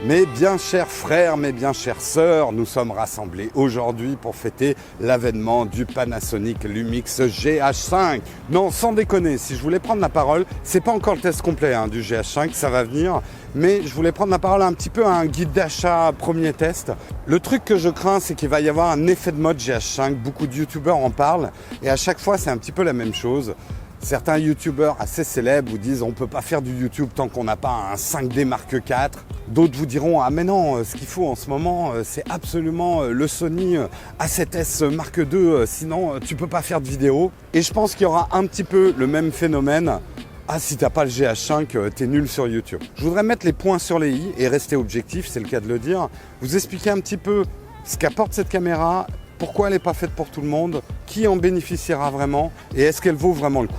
Mes bien chers frères, mes bien chères sœurs, nous sommes rassemblés aujourd'hui pour fêter l'avènement du Panasonic Lumix GH5. Non, sans déconner, si je voulais prendre la parole, c'est pas encore le test complet du GH5, ça va venir, mais je voulais prendre la parole un petit peu à un guide d'achat premier test. Le truc que je crains, c'est qu'il va y avoir un effet de mode GH5, beaucoup de youtubeurs en parlent, et à chaque fois c'est un petit peu la même chose. Certains youtubeurs assez célèbres vous disent on ne peut pas faire du YouTube tant qu'on n'a pas un 5D Mark IV. D'autres vous diront ah mais non, ce qu'il faut en ce moment c'est absolument le Sony A7S Mark II, sinon tu peux pas faire de vidéo. Et je pense qu'il y aura un petit peu le même phénomène. Ah si t'as pas le GH5, t'es nul sur YouTube. Je voudrais mettre les points sur les i et rester objectif, c'est le cas de le dire. Vous expliquer un petit peu ce qu'apporte cette caméra, pourquoi elle n'est pas faite pour tout le monde, qui en bénéficiera vraiment et est-ce qu'elle vaut vraiment le coup.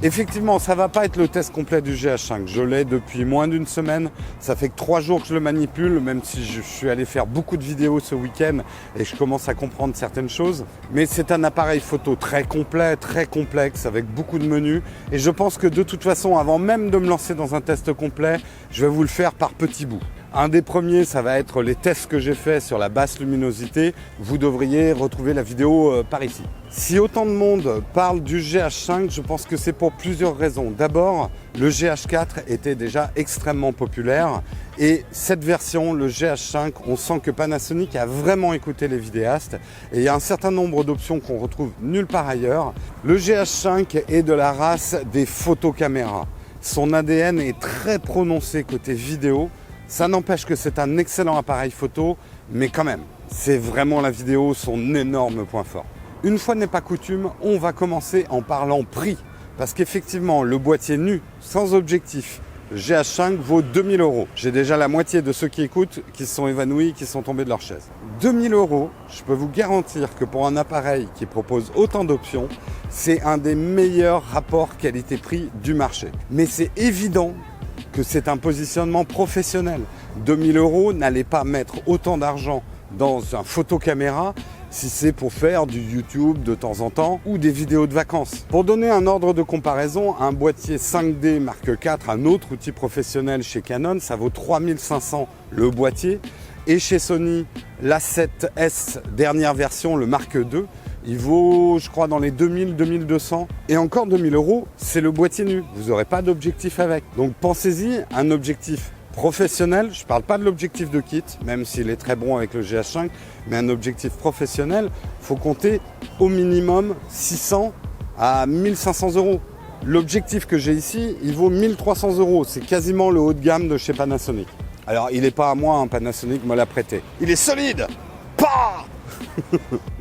Effectivement, ça ne va pas être le test complet du GH5. Je l'ai depuis moins d'une semaine. Ça fait que 3 jours que je le manipule, même si je suis allé faire beaucoup de vidéos ce week-end et je commence à comprendre certaines choses. Mais c'est un appareil photo très complet, très complexe, avec beaucoup de menus. Et je pense que de toute façon, avant même de me lancer dans un test complet, je vais vous le faire par petits bouts. Un des premiers, ça va être les tests que j'ai faits sur la basse luminosité. Vous devriez retrouver la vidéo par ici. Si autant de monde parle du GH5, je pense que c'est pour plusieurs raisons. D'abord, le GH4 était déjà extrêmement populaire et cette version, le GH5, on sent que Panasonic a vraiment écouté les vidéastes et il y a un certain nombre d'options qu'on retrouve nulle part ailleurs. Le GH5 est de la race des photocaméras. Son ADN est très prononcé côté vidéo. Ça n'empêche que c'est un excellent appareil photo, mais quand même, c'est vraiment la vidéo son énorme point fort. Une fois n'est pas coutume, on va commencer en parlant prix. Parce qu'effectivement, le boîtier nu, sans objectif, le GH5 vaut 2000 €. J'ai déjà la moitié de ceux qui écoutent qui se sont évanouis, qui sont tombés de leur chaise. 2000 €, je peux vous garantir que pour un appareil qui propose autant d'options, c'est un des meilleurs rapports qualité-prix du marché. Mais c'est évident que c'est un positionnement professionnel. 2000 €, n'allez pas mettre autant d'argent dans un photocaméra si c'est pour faire du YouTube de temps en temps ou des vidéos de vacances. Pour donner un ordre de comparaison, un boîtier 5D Mark IV, un autre outil professionnel chez Canon, ça vaut 3500 € le boîtier. Et chez Sony, l'A7S dernière version, le Mark II, il vaut, je crois, dans les 2000-2200. Et encore 2000 €, c'est le boîtier nu. Vous n'aurez pas d'objectif avec. Donc pensez-y, un objectif professionnel. Je ne parle pas de l'objectif de kit, même s'il est très bon avec le GH5, mais un objectif professionnel, il faut compter au minimum 600 à 1500 €. L'objectif que j'ai ici, il vaut 1300 €. C'est quasiment le haut de gamme de chez Panasonic. Alors, il n'est pas à moi, Panasonic me l'a prêté. Il est solide! Pah!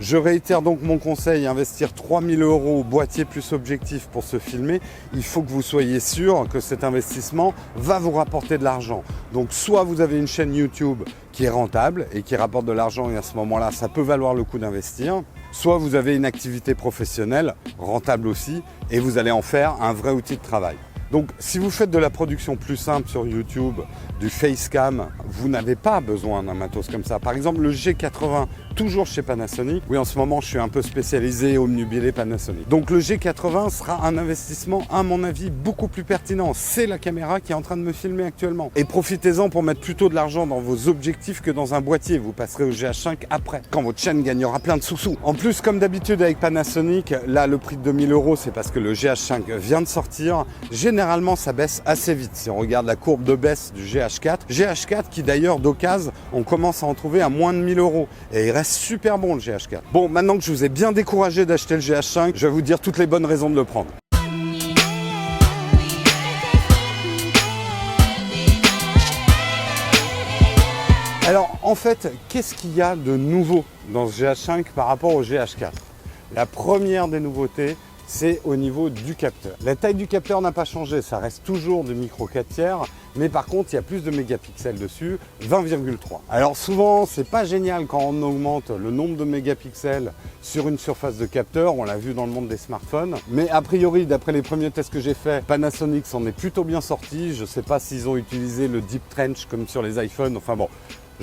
Je réitère donc mon conseil, investir 3000 € boîtier plus objectif pour se filmer. Il faut que vous soyez sûr que cet investissement va vous rapporter de l'argent. Donc soit vous avez une chaîne YouTube qui est rentable et qui rapporte de l'argent et à ce moment-là, ça peut valoir le coup d'investir. Soit vous avez une activité professionnelle, rentable aussi, et vous allez en faire un vrai outil de travail. Donc si vous faites de la production plus simple sur YouTube, du facecam, vous n'avez pas besoin d'un matos comme ça. Par exemple le G80, toujours chez Panasonic. Oui, en ce moment je suis un peu spécialisé omnubilé Panasonic. Donc le G80 sera un investissement à mon avis beaucoup plus pertinent. C'est la caméra qui est en train de me filmer actuellement. Et profitez-en pour mettre plutôt de l'argent dans vos objectifs que dans un boîtier. Vous passerez au GH5 après, quand votre chaîne gagnera plein de sous-sous. En plus, comme d'habitude avec Panasonic, là le prix de 2000 €, c'est parce que le GH5 vient de sortir. Généralement, ça baisse assez vite. Si on regarde la courbe de baisse du GH4, GH4 qui d'ailleurs d'occasion, on commence à en trouver à moins de 1000 €. Et il reste super bon le GH4. Bon, maintenant que je vous ai bien découragé d'acheter le GH5, je vais vous dire toutes les bonnes raisons de le prendre. Alors, en fait, qu'est-ce qu'il y a de nouveau dans ce GH5 par rapport au GH4? La première des nouveautés, c'est au niveau du capteur. La taille du capteur n'a pas changé, ça reste toujours du micro 4/3, mais par contre, il y a plus de mégapixels dessus, 20,3. Alors souvent, c'est pas génial quand on augmente le nombre de mégapixels sur une surface de capteur, on l'a vu dans le monde des smartphones, mais a priori, d'après les premiers tests que j'ai faits, Panasonic s'en est plutôt bien sorti. Je sais pas s'ils ont utilisé le Deep Trench comme sur les iPhones, enfin bon.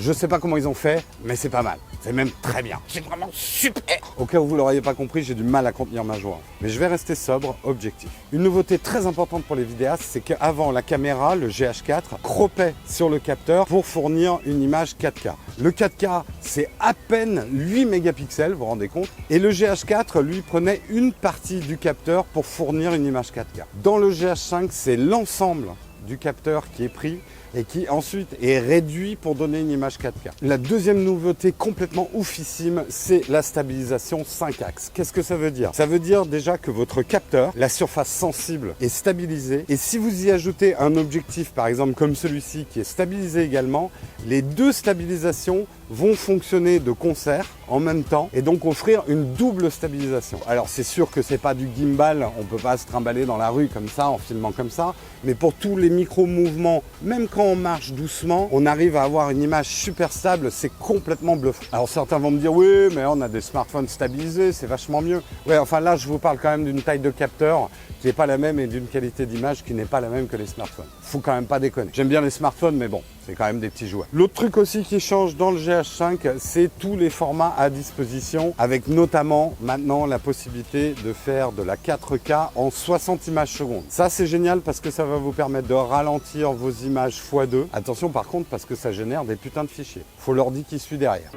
Je sais pas comment ils ont fait, mais c'est pas mal. C'est même très bien. C'est vraiment super. Au cas où vous l'auriez pas compris, j'ai du mal à contenir ma joie. Mais je vais rester sobre, objectif. Une nouveauté très importante pour les vidéastes, c'est qu'avant, la caméra, le GH4, croppait sur le capteur pour fournir une image 4K. Le 4K, c'est à peine 8 mégapixels, vous vous rendez compte? Et le GH4, lui, prenait une partie du capteur pour fournir une image 4K. Dans le GH5, c'est l'ensemble du capteur qui est pris et qui ensuite est réduit pour donner une image 4K. La deuxième nouveauté complètement oufissime, c'est la stabilisation 5 axes. Qu'est-ce que ça veut dire? Ça veut dire déjà que votre capteur, la surface sensible, est stabilisée. Et si vous y ajoutez un objectif, par exemple comme celui-ci, qui est stabilisé également, les deux stabilisations vont fonctionner de concert en même temps et donc offrir une double stabilisation. Alors c'est sûr que c'est pas du gimbal, on peut pas se trimballer dans la rue comme ça, en filmant comme ça, mais pour tous les micro-mouvements, même quand on marche doucement, on arrive à avoir une image super stable, c'est complètement bluffant. Alors certains vont me dire, oui, mais on a des smartphones stabilisés, c'est vachement mieux. Ouais, enfin là, je vous parle quand même d'une taille de capteur qui n'est pas la même et d'une qualité d'image qui n'est pas la même que les smartphones. Faut quand même pas déconner. J'aime bien les smartphones, mais bon, c'est quand même des petits jouets. L'autre truc aussi qui change dans le GH5, c'est tous les formats à disposition, avec notamment maintenant la possibilité de faire de la 4K en 60 images secondes. Ça, c'est génial parce que ça va vous permettre de ralentir vos images x2. Attention par contre, parce que ça génère des putains de fichiers. Faut l'ordi qui suit derrière.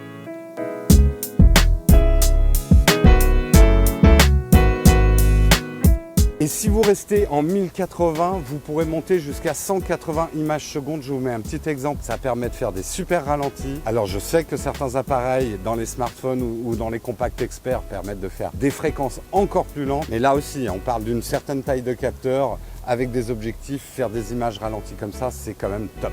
Et si vous restez en 1080, vous pourrez monter jusqu'à 180 images secondes. Je vous mets un petit exemple, ça permet de faire des super ralentis. Alors je sais que certains appareils dans les smartphones ou dans les compacts experts permettent de faire des fréquences encore plus lentes. Mais là aussi, on parle d'une certaine taille de capteur avec des objectifs, faire des images ralenties comme ça, c'est quand même top.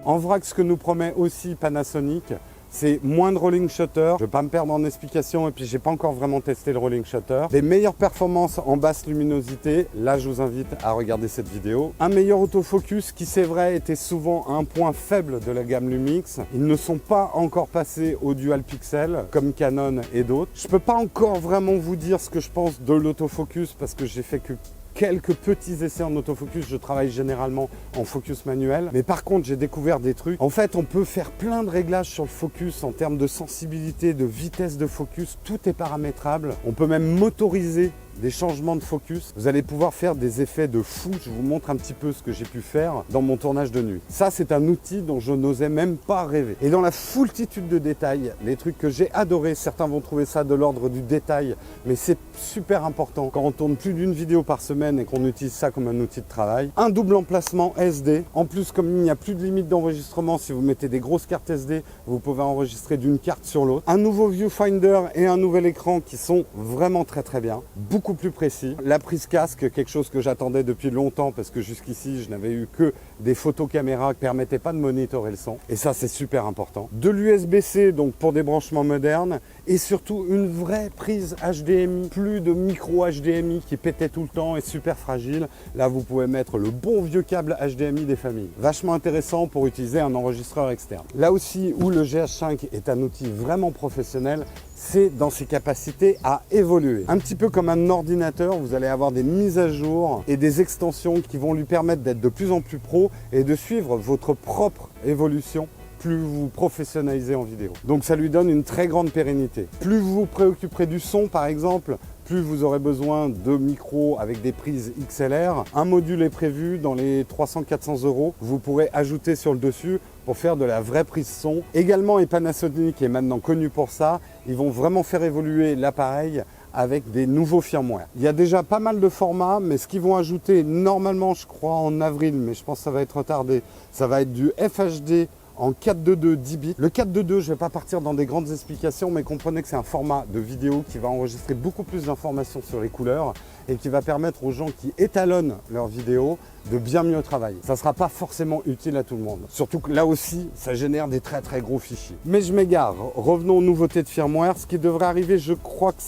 En vrac, ce que nous promet aussi Panasonic, c'est moins de rolling shutter. Je ne vais pas me perdre en explications et puis j'ai pas encore vraiment testé le rolling shutter. Des meilleures performances en basse luminosité. Là, je vous invite à regarder cette vidéo. Un meilleur autofocus qui, c'est vrai, était souvent un point faible de la gamme Lumix. Ils ne sont pas encore passés au dual pixel comme Canon et d'autres. Je ne peux pas encore vraiment vous dire ce que je pense de l'autofocus parce que j'ai fait que quelques petits essais en autofocus, je travaille généralement en focus manuel. Mais par contre, j'ai découvert des trucs. En fait, on peut faire plein de réglages sur le focus en termes de sensibilité, de vitesse de focus. Tout est paramétrable. On peut même motoriser des changements de focus. Vous allez pouvoir faire des effets de fou. Je vous montre un petit peu ce que j'ai pu faire dans mon tournage de nuit. Ça, c'est un outil dont je n'osais même pas rêver. Et dans la foultitude de détails, les trucs que j'ai adorés, certains vont trouver ça de l'ordre du détail, mais c'est super important quand on tourne plus d'une vidéo par semaine et qu'on utilise ça comme un outil de travail. Un double emplacement SD. En plus, comme il n'y a plus de limite d'enregistrement, si vous mettez des grosses cartes SD, vous pouvez enregistrer d'une carte sur l'autre. Un nouveau viewfinder et un nouvel écran qui sont vraiment très très bien. Beaucoup plus précis. La prise casque, quelque chose que j'attendais depuis longtemps parce que jusqu'ici je n'avais eu que des photos caméras qui ne permettaient pas de monitorer le son. Et ça, c'est super important. De l'USB-C, donc pour des branchements modernes, et surtout une vraie prise HDMI, plus de micro HDMI qui pétait tout le temps et super fragile. Là, vous pouvez mettre le bon vieux câble HDMI des familles. Vachement intéressant pour utiliser un enregistreur externe. Là aussi où le GH5 est un outil vraiment professionnel, c'est dans ses capacités à évoluer. Un petit peu comme un ordinateur, vous allez avoir des mises à jour et des extensions qui vont lui permettre d'être de plus en plus pro et de suivre votre propre évolution plus vous vous professionnalisez en vidéo. Donc ça lui donne une très grande pérennité. Plus vous vous préoccuperez du son par exemple, plus vous aurez besoin de micros avec des prises XLR. Un module est prévu dans les 300-400 €. Vous pourrez ajouter sur le dessus pour faire de la vraie prise son. Également, et Panasonic est maintenant connu pour ça, ils vont vraiment faire évoluer l'appareil avec des nouveaux firmware. Il y a déjà pas mal de formats, mais ce qu'ils vont ajouter normalement, je crois en avril, mais je pense que ça va être retardé, ça va être du FHD en 4.2.2 10 bits. Le 4.2.2, je ne vais pas partir dans des grandes explications, mais comprenez que c'est un format de vidéo qui va enregistrer beaucoup plus d'informations sur les couleurs et qui va permettre aux gens qui étalonnent leurs vidéos de bien mieux travailler. Ça ne sera pas forcément utile à tout le monde. Surtout que là aussi, ça génère des très très gros fichiers. Mais je m'égare. Revenons aux nouveautés de firmware. Ce qui devrait arriver, je crois que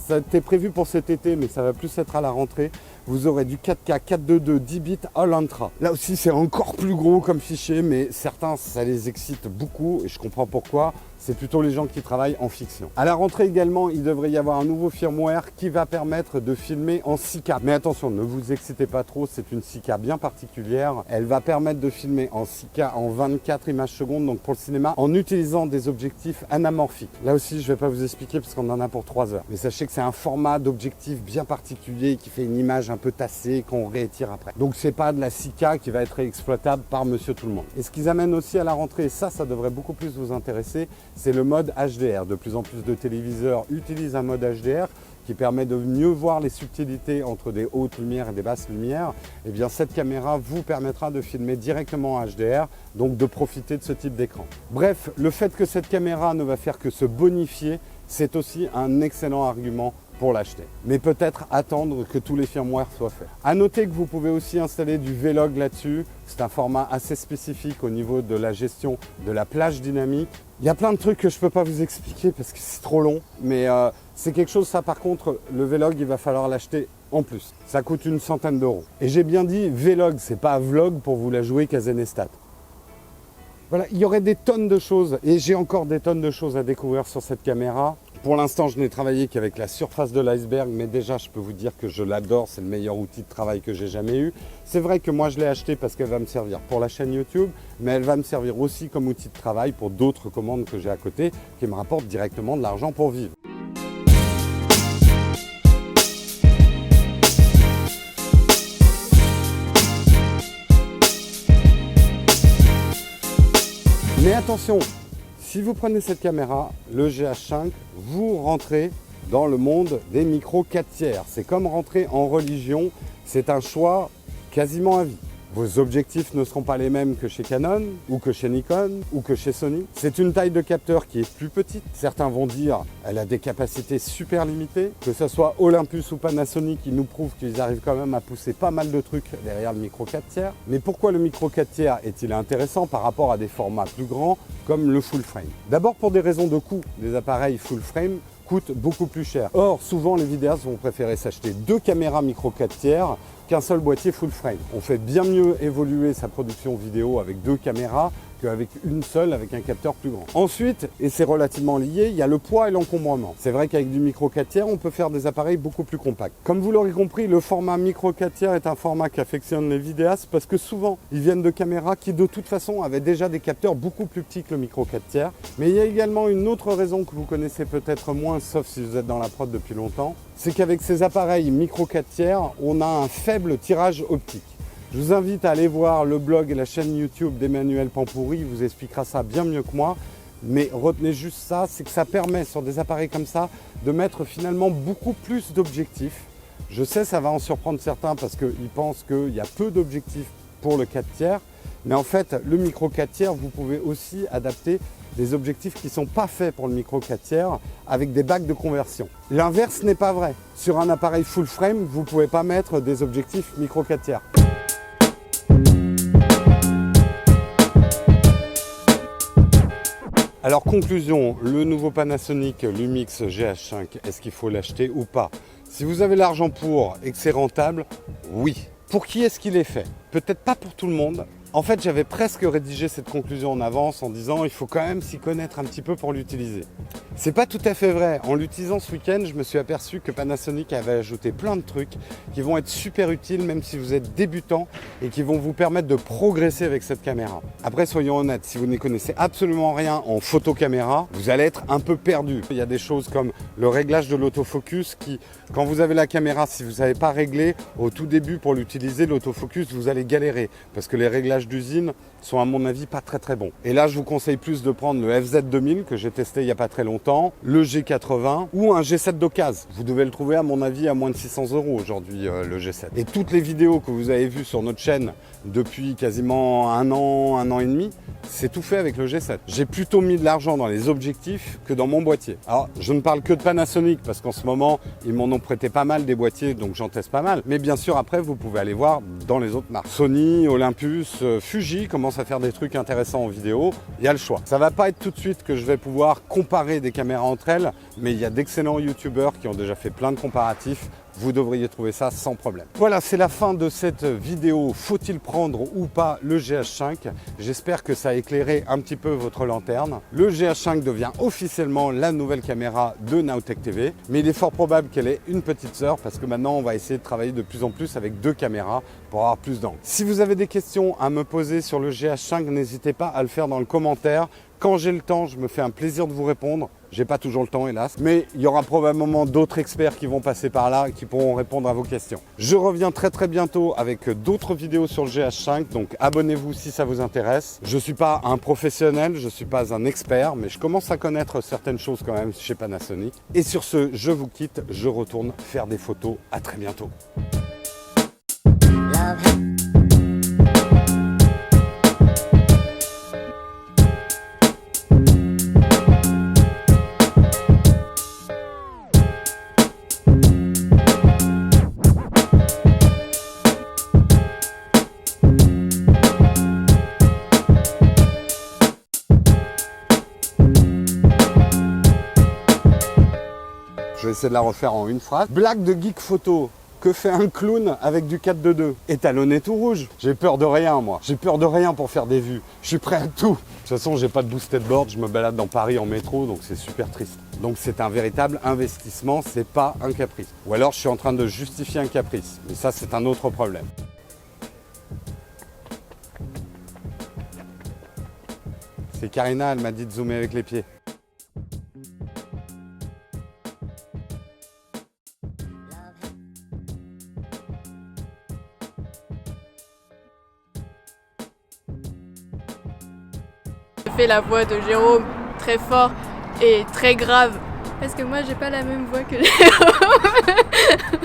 ça a été prévu pour cet été, mais ça va plus être à la rentrée. Vous aurez du 4K 422 10 bits All-Ultra. Là aussi, c'est encore plus gros comme fichier, mais certains, ça les excite beaucoup et je comprends pourquoi. C'est plutôt les gens qui travaillent en fiction. À la rentrée également, il devrait y avoir un nouveau firmware qui va permettre de filmer en 6K. Mais attention, ne vous excitez pas trop, c'est une 6K bien particulière. Elle va permettre de filmer en 6K en 24 images secondes, donc pour le cinéma, en utilisant des objectifs anamorphiques. Là aussi, je ne vais pas vous expliquer parce qu'on en a pour 3 heures. Mais sachez que c'est un format d'objectif bien particulier qui fait une image un peu tassée qu'on réétire après. Donc c'est pas de la 6K qui va être exploitable par monsieur tout le monde. Et ce qu'ils amènent aussi à la rentrée, et ça devrait beaucoup plus vous intéresser, c'est le mode HDR. De plus en plus de téléviseurs utilisent un mode HDR qui permet de mieux voir les subtilités entre des hautes lumières et des basses lumières. Et bien cette caméra vous permettra de filmer directement en HDR, donc de profiter de ce type d'écran. Bref, le fait que cette caméra ne va faire que se bonifier, c'est aussi un excellent argument pour l'acheter. Mais peut-être attendre que tous les firmwares soient faits. À noter que vous pouvez aussi installer du Vlog là-dessus. C'est un format assez spécifique au niveau de la gestion de la plage dynamique. Il y a plein de trucs que je ne peux pas vous expliquer parce que c'est trop long. Mais c'est quelque chose, ça par contre, le Vlog, il va falloir l'acheter en plus. Ça coûte une centaine d'euros. Et j'ai bien dit Vlog, c'est pas Vlog pour vous la jouer Kazenestat. Voilà, il y aurait des tonnes de choses et j'ai encore des tonnes de choses à découvrir sur cette caméra. Pour l'instant, je n'ai travaillé qu'avec la surface de l'iceberg, mais déjà, je peux vous dire que je l'adore. C'est le meilleur outil de travail que j'ai jamais eu. C'est vrai que moi, je l'ai acheté parce qu'elle va me servir pour la chaîne YouTube, mais elle va me servir aussi comme outil de travail pour d'autres commandes que j'ai à côté qui me rapportent directement de l'argent pour vivre. Mais attention, si vous prenez cette caméra, le GH5, vous rentrez dans le monde des micros 4 tiers. C'est comme rentrer en religion, c'est un choix quasiment à vie. Vos objectifs ne seront pas les mêmes que chez Canon, ou que chez Nikon, ou que chez Sony. C'est une taille de capteur qui est plus petite. Certains vont dire qu'elle a des capacités super limitées. Que ce soit Olympus ou Panasonic, ils nous prouvent qu'ils arrivent quand même à pousser pas mal de trucs derrière le micro 4 tiers. Mais pourquoi le micro 4 tiers est-il intéressant par rapport à des formats plus grands comme le full frame? D'abord pour des raisons de coût. Les appareils full frame coûtent beaucoup plus cher. Or, souvent les vidéastes vont préférer s'acheter 2 caméras micro 4 tiers qu'un seul boîtier full frame. On fait bien mieux évoluer sa production vidéo avec 2 caméras qu'avec une seule avec un capteur plus grand. Ensuite, et c'est relativement lié, il y a le poids et l'encombrement. C'est vrai qu'avec du micro 4 tiers, on peut faire des appareils beaucoup plus compacts. Comme vous l'aurez compris, le format micro 4 tiers est un format qu'affectionnent les vidéastes parce que souvent, ils viennent de caméras qui de toute façon avaient déjà des capteurs beaucoup plus petits que le micro 4 tiers. Mais il y a également une autre raison que vous connaissez peut-être moins, sauf si vous êtes dans la prod depuis longtemps, c'est qu'avec ces appareils micro 4 tiers, on a un faible tirage optique. Je vous invite à aller voir le blog et la chaîne YouTube d'Emmanuel Pampouri, il vous expliquera ça bien mieux que moi. Mais retenez juste ça, c'est que ça permet sur des appareils comme ça de mettre finalement beaucoup plus d'objectifs. Je sais, ça va en surprendre certains parce qu'ils pensent qu'il y a peu d'objectifs pour le 4 tiers. Mais en fait, le micro 4 tiers, vous pouvez aussi adapter des objectifs qui ne sont pas faits pour le micro 4 tiers avec des bacs de conversion. L'inverse n'est pas vrai. Sur un appareil full frame, vous ne pouvez pas mettre des objectifs micro 4 tiers. Alors conclusion, le nouveau Panasonic Lumix GH5, est-ce qu'il faut l'acheter ou pas? Si vous avez l'argent pour et que c'est rentable, oui. Pour qui est-ce qu'il est fait? Peut-être pas pour tout le monde. En fait, j'avais presque rédigé cette conclusion en avance en disant il faut quand même s'y connaître un petit peu pour l'utiliser. C'est pas tout à fait vrai. En l'utilisant ce week-end, je me suis aperçu que Panasonic avait ajouté plein de trucs qui vont être super utiles même si vous êtes débutant et qui vont vous permettre de progresser avec cette caméra. Après, soyons honnêtes, si vous n'y connaissez absolument rien en photo caméra, vous allez être un peu perdu. Il y a des choses comme le réglage de l'autofocus qui, quand vous avez la caméra, si vous ne savez pas régler au tout début pour l'utiliser, l'autofocus, vous allez galérer parce que les réglages d'usine sont à mon avis pas très bons. Et là, je vous conseille plus de prendre le FZ2000 que j'ai testé il n'y a pas très longtemps, le G80 ou un G7 d'occasion. Vous devez le trouver à mon avis à moins de 600 € aujourd'hui, le G7. Et toutes les vidéos que vous avez vues sur notre chaîne depuis quasiment un an et demi, c'est tout fait avec le G7. J'ai plutôt mis de l'argent dans les objectifs que dans mon boîtier. Alors, je ne parle que de Panasonic parce qu'en ce moment, ils m'en ont prêté pas mal des boîtiers, donc j'en teste pas mal. Mais bien sûr, après, vous pouvez aller voir dans les autres marques. Sony, Olympus, Fuji commence à faire des trucs intéressants en vidéo, il y a le choix. Ça va pas être tout de suite que je vais pouvoir comparer des caméras entre elles, mais il y a d'excellents youtubeurs qui ont déjà fait plein de comparatifs. Vous devriez trouver ça sans problème. Voilà, c'est la fin de cette vidéo. Faut-il prendre ou pas le GH5? J'espère que ça a éclairé un petit peu votre lanterne. Le GH5 devient officiellement la nouvelle caméra de Nowtech TV, mais il est fort probable qu'elle ait une petite sœur parce que maintenant on va essayer de travailler de plus en plus avec 2 caméras pour avoir plus d'angles. Si vous avez des questions à me poser sur le GH5, n'hésitez pas à le faire dans le commentaire. Quand j'ai le temps, je me fais un plaisir de vous répondre. J'ai pas toujours le temps, hélas, mais il y aura probablement d'autres experts qui vont passer par là et qui pourront répondre à vos questions. Je reviens très bientôt avec d'autres vidéos sur le GH5, donc abonnez-vous si ça vous intéresse. Je suis pas un professionnel, je suis pas un expert, mais je commence à connaître certaines choses quand même chez Panasonic. Et sur ce, je vous quitte, je retourne faire des photos. À très bientôt. Je vais essayer de la refaire en une phrase. Blague de geek photo. Que fait un clown avec du 4-2-2? Étalonné tout rouge. J'ai peur de rien, moi. J'ai peur de rien pour faire des vues. Je suis prêt à tout. De toute façon, j'ai pas de boosted board. Je me balade dans Paris en métro, donc c'est super triste. Donc c'est un véritable investissement, c'est pas un caprice. Ou alors je suis en train de justifier un caprice. Mais ça, c'est un autre problème. C'est Karina, elle m'a dit de zoomer avec les pieds. Fait la voix de Jérôme très fort et très grave parce que moi j'ai pas la même voix que Jérôme.